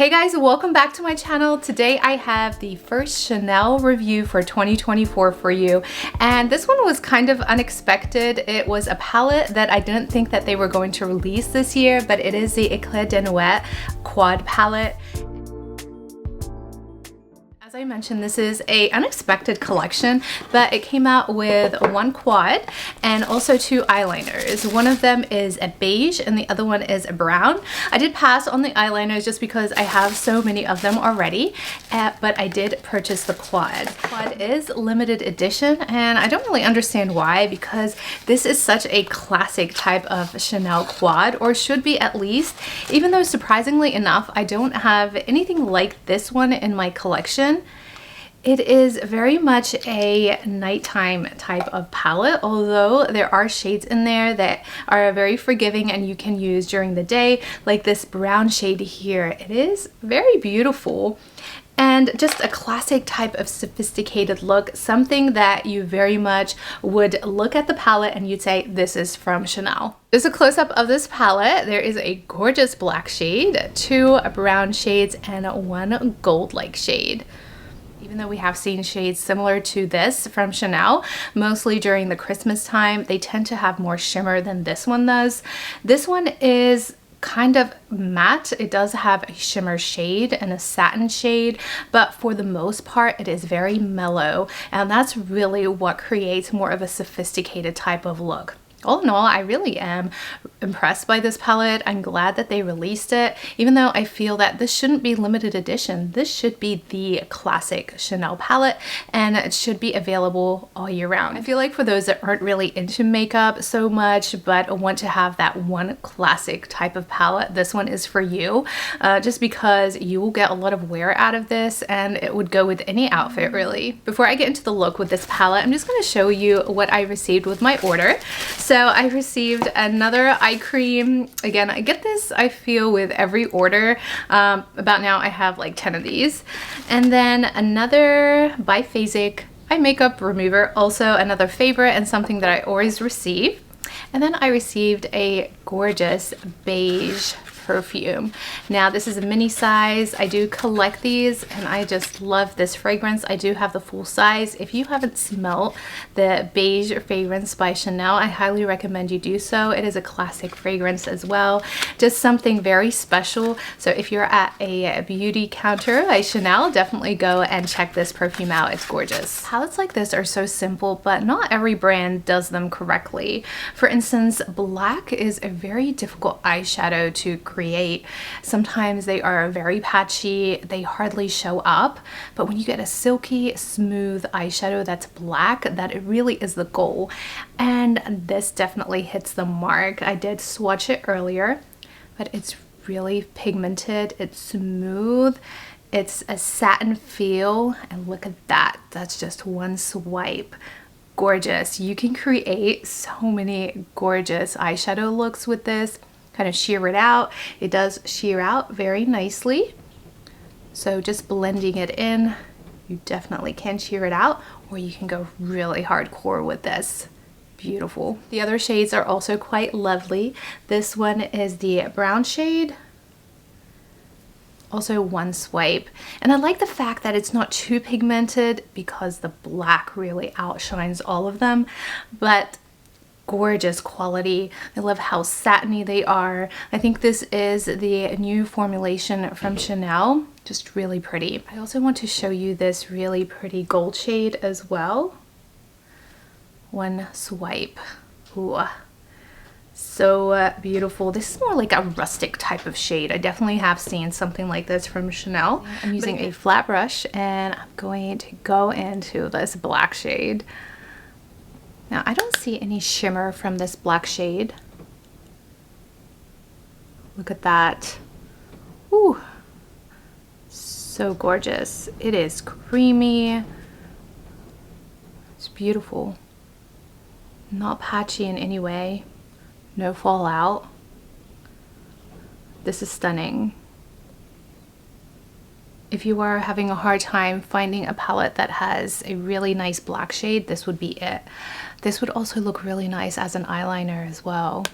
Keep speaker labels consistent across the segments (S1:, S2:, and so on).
S1: Hey guys, welcome back to my channel. Today I have the first Chanel review for 2024 for you, and this one was kind of unexpected. It was a palette that I didn't think that they were going to release this year, but it is the Eclat De Nuit quad palette. As I mentioned, this is an unexpected collection, but it came out with one quad and also two eyeliners. One of them is a beige and the other one is a brown. I did pass on the eyeliners just because I have so many of them already, but I did purchase the quad. The quad is limited edition, and I don't really understand why, because this is such a classic type of Chanel quad, or should be at least, even though surprisingly enough, I don't have anything like this one in my collection. It is very much a nighttime type of palette, although there are shades in there that are very forgiving and you can use during the day, like this brown shade here. It is very beautiful and just a classic type of sophisticated look, something that you very much would look at the palette and you'd say, this is from Chanel. Just a close-up of this palette. There is a gorgeous black shade, two brown shades, and one gold-like shade. Even though we have seen shades similar to this from Chanel, mostly during the Christmas time, they tend to have more shimmer than this one does. This one is kind of matte. It does have a shimmer shade and a satin shade, but for the most part, it is very mellow, and that's really what creates more of a sophisticated type of look. All in all, I really am impressed by this palette. I'm glad that they released it, even though I feel that this shouldn't be limited edition. This should be the classic Chanel palette, and it should be available all year round. I feel like for those that aren't really into makeup so much, but want to have that one classic type of palette, this one is for you, just because you will get a lot of wear out of this, and it would go with any outfit really. Before I get into the look with this palette, I'm just going to show you what I received with my order. So I received another eye cream. Again, I get this, I feel, with every order. About now I have like 10 of these. And then another biphasic eye makeup remover, also another favorite and something that I always receive. And then I received a gorgeous beige perfume. Now this is a mini size. I do collect these and I just love this fragrance. I do have the full size. If you haven't smelled the beige fragrance by Chanel, I highly recommend you do so. It is a classic fragrance as well, just something very special. So if you're at a beauty counter by Chanel, definitely go and check this perfume out. It's gorgeous. Palettes like this are so simple, but not every brand does them correctly. For instance, black is a very difficult eyeshadow to create. Sometimes they are very patchy, they hardly show up, but when you get a silky smooth eyeshadow that's black, that it really is the goal, and this definitely hits the mark. I did swatch it earlier, but it's really pigmented, it's smooth, it's a satin feel, and look at that, that's just one swipe. Gorgeous. You can create so many gorgeous eyeshadow looks with this. Kind of sheer it out. It does sheer out very nicely. So just blending it in, you definitely can sheer it out, or you can go really hardcore with this. Beautiful. The other shades are also quite lovely. This one is the brown shade. Also one swipe. And I like the fact that it's not too pigmented because the black really outshines all of them, but gorgeous quality. I love how satiny they are. I think this is the new formulation from Chanel. Just really pretty. I also want to show you this really pretty gold shade as well. One swipe. Ooh. So beautiful. This is more like a rustic type of shade. I definitely have seen something like this from Chanel. I'm using a flat brush and I'm going to go into this black shade. Now, I don't see any shimmer from this black shade. Look at that. Ooh, so gorgeous. It is creamy. It's beautiful. Not patchy in any way. No fallout. This is stunning. If you are having a hard time finding a palette that has a really nice black shade, this would be it. This would also look really nice as an eyeliner as well.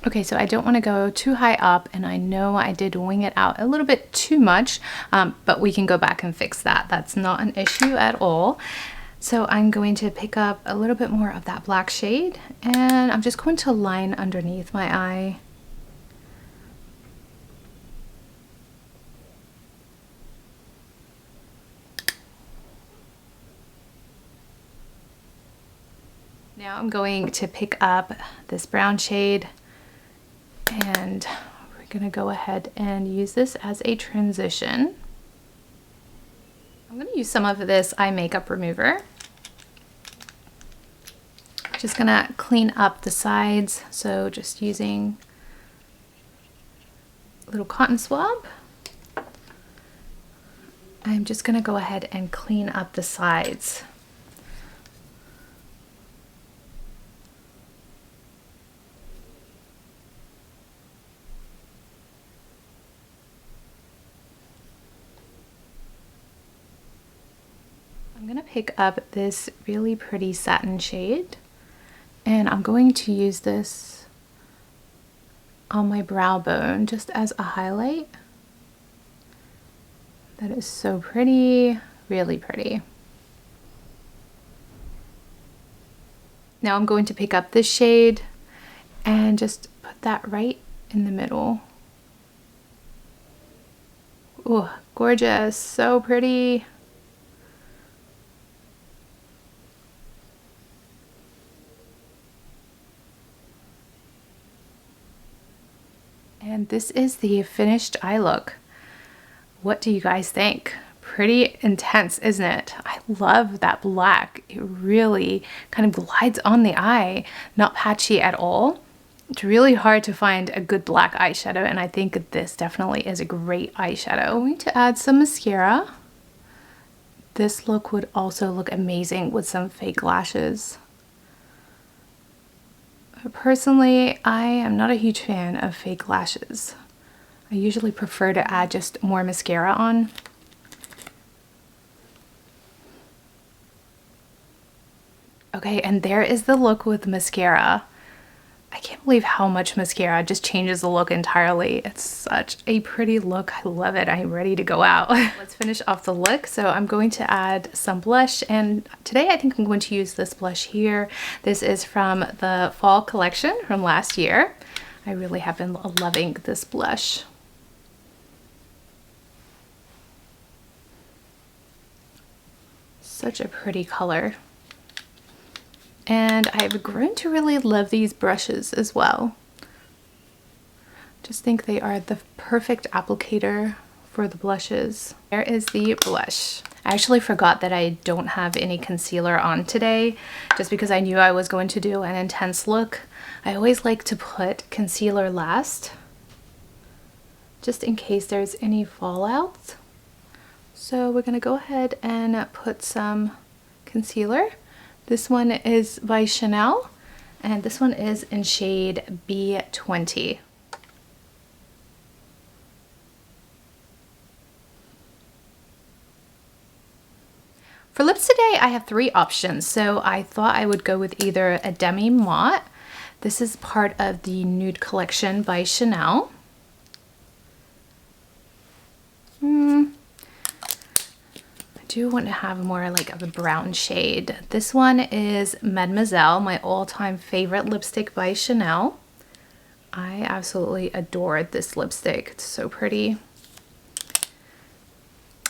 S1: Okay, so I don't want to go too high up, and I know I did wing it out a little bit too much, but we can go back and fix that. That's not an issue at all. So I'm going to pick up a little bit more of that black shade, and I'm just going to line underneath my eye. Now I'm going to pick up this brown shade, and we're gonna go ahead and use this as a transition. I'm gonna use some of this eye makeup remover. Just gonna clean up the sides, so just using a little cotton swab. I'm just gonna go ahead and clean up the sides. I'm gonna pick up this really pretty satin shade, and I'm going to use this on my brow bone just as a highlight. That is so pretty, really pretty. Now I'm going to pick up this shade and just put that right in the middle. Oh, gorgeous, so pretty. And this is the finished eye look. What do you guys think? Pretty intense, isn't it? I love that black. It really kind of glides on the eye, not patchy at all. It's really hard to find a good black eyeshadow, and I think this definitely is a great eyeshadow. I'm going to add some mascara. This look would also look amazing with some fake lashes. Personally, I am not a huge fan of fake lashes. I usually prefer to add just more mascara on. Okay, and there is the look with mascara. I can't believe how much mascara just changes the look entirely. It's such a pretty look. I love it. I'm ready to go out. Let's finish off the look. So I'm going to add some blush, and today I think I'm going to use this blush here. This is from the fall collection from last year. I really have been loving this blush. Such a pretty color. And I've grown to really love these brushes as well. Just think they are the perfect applicator for the blushes. There is the blush. I actually forgot that I don't have any concealer on today, just because I knew I was going to do an intense look. I always like to put concealer last, just in case there's any fallout. So we're gonna go ahead and put some concealer. This one is by Chanel, and this one is in shade B20. For lips today, I have three options. So I thought I would go with either a demi matte. This is part of the nude collection by Chanel. I do want to have more like of a brown shade. This one is Mademoiselle, my all-time favorite lipstick by Chanel. I absolutely adored this lipstick. It's so pretty.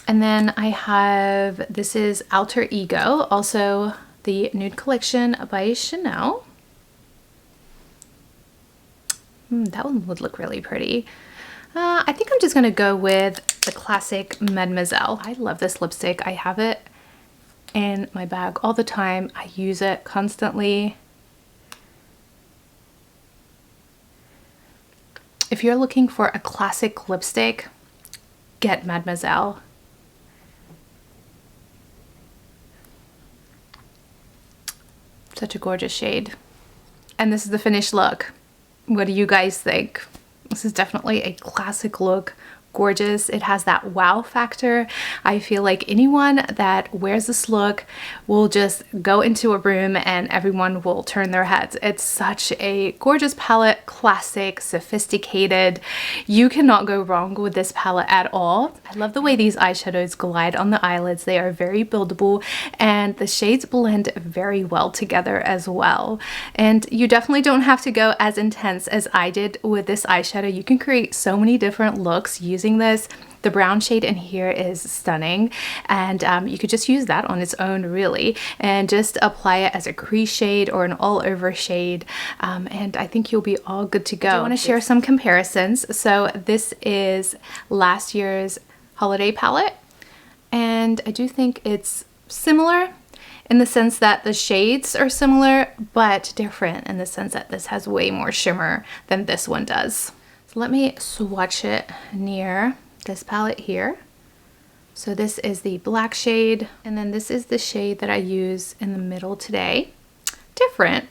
S1: And then I have, this is Alter Ego, also the nude collection by Chanel. That one would look really pretty. I think I'm just gonna go with the classic Mademoiselle. I love this lipstick. I have it in my bag all the time. I use it constantly. If you're looking for a classic lipstick, get Mademoiselle. Such a gorgeous shade. And this is the finished look. What do you guys think? This is definitely a classic look, gorgeous. It has that wow factor. I feel like anyone that wears this look will just go into a room and everyone will turn their heads. It's such a gorgeous palette, classic, sophisticated. You cannot go wrong with this palette at all. I love the way these eyeshadows glide on the eyelids. They are very buildable and the shades blend very well together as well. And you definitely don't have to go as intense as I did with this eyeshadow. You can create so many different looks using this. The brown shade in here is stunning, and you could just use that on its own really and just apply it as a crease shade or an all over shade, and I think you'll be all good to go. I want to share some comparisons. So this is last year's holiday palette, and I do think it's similar in the sense that the shades are similar but different in the sense that this has way more shimmer than this one does. So let me swatch it near this palette here. So this is the black shade, and then this is the shade that I use in the middle today. Different,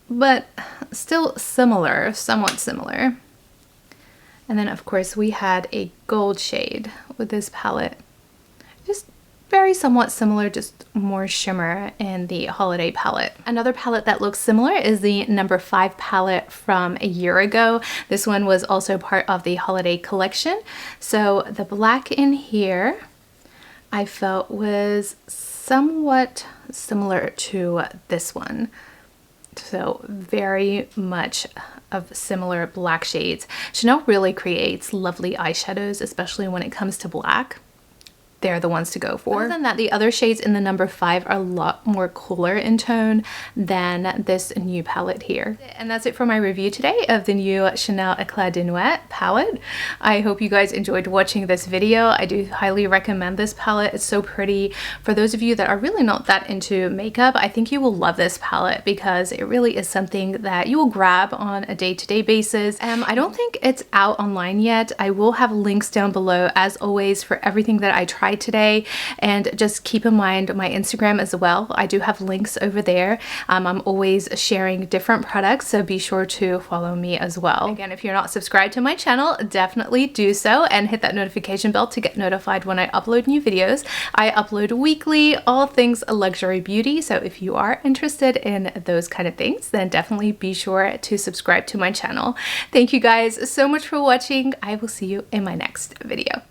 S1: but still similar, somewhat similar. And then of course we had a gold shade with this palette. Just very somewhat similar, just more shimmer in the holiday palette. Another palette that looks similar is the number 5 palette from a year ago. This one was also part of the holiday collection. So the black in here I felt was somewhat similar to this one. So very much of similar black shades. Chanel really creates lovely eyeshadows, especially when it comes to black. They're the ones to go for. Other than that, the other shades in the number 5 are a lot more cooler in tone than this new palette here. And that's it for my review today of the new Chanel Eclat De Nuit palette. I hope you guys enjoyed watching this video. I do highly recommend this palette. It's so pretty. For those of you that are really not that into makeup, I think you will love this palette because it really is something that you will grab on a day-to-day basis. I don't think it's out online yet. I will have links down below as always for everything that I tried today, and just keep in mind my Instagram as well. I do have links over there. I'm always sharing different products, so be sure to follow me as well. Again, if you're not subscribed to my channel, definitely do so and hit that notification bell to get notified when I upload new videos. I upload weekly, all things luxury beauty, so if you are interested in those kind of things, then definitely be sure to subscribe to my channel. Thank you guys so much for watching. I will see you in my next video.